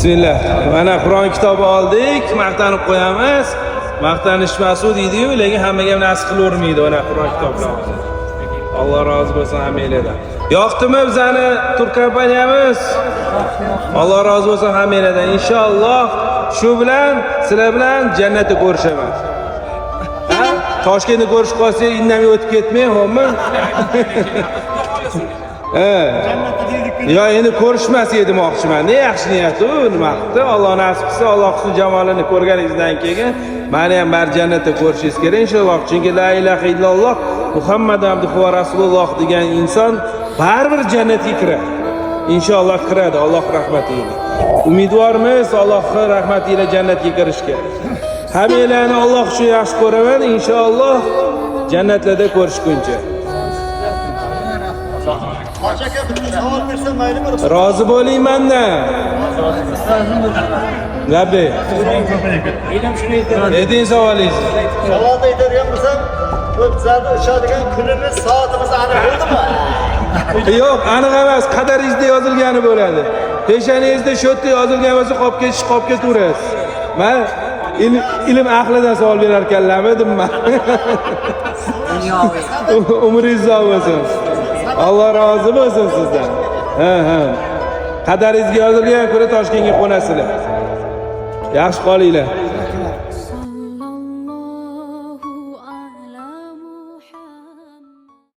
Bismillah. Mana Qur'on kitobi oldik, maqtanib qo'yamiz. Maqtanishmasu deydi-yu, lekin hammaga nasib qilavermaydi mana Qur'on kitoblarimiz. Alloh rozi bo'lsin hammanglardan. Yoqdimi bizani tur kompaniyamiz? Alloh rozi bo'lsin hammanglardan. Inshaalloh shu bilan sizlar bilan jannatda ko'rishaman. Ha? Toshkentda ko'rishib qolsak, indamay o'tib ketmang, xo'pmi? Ya endi ko'rishmas edim demoqchiman. Ne yaxshi niyat u, nima qildi? Alloh nasib qilsa, Alloh husn jamolini ko'rganingizdan keyin meni ham bar jannatda ko'rishingiz kerak inshaalloh. Chunki la ilaha illalloh Muhammad abduhu va rasululloh degan inson baribir jannatga kiradi. Inshaalloh kiradi, Alloh rahmatiga. Umidvormiz Allohning rahmatiga jannatga kirishga. Hammalarni Alloh uchun yaxshi ko'raman, inshaalloh jannatlarda ko'rishguncha. Aka bitta savol bersam maylimi? Rozi bo'lingman-da. Labbi. Edin savolingiz. Savolda aytadigan bo'lsam, bizlarni uchadigan kunimiz, soatimiz aniq bo'ldimi? Yo'q, aniq emas, qadaringizda yozilgani bo'ladi. Peshanangizda shu yerda yozilgan bo'lsa, qolib ketish, qolib ketaverasiz. Men ilm ahlidan savol berar ekanlarmidim men. Umringiz uzoq bo'lsin. Alloh rozi bo'lsin sizdan. Ha. Qadaringizga yozilgan ko'ra Toshkentga qo'nasizlar. Yaxshi qolinglar.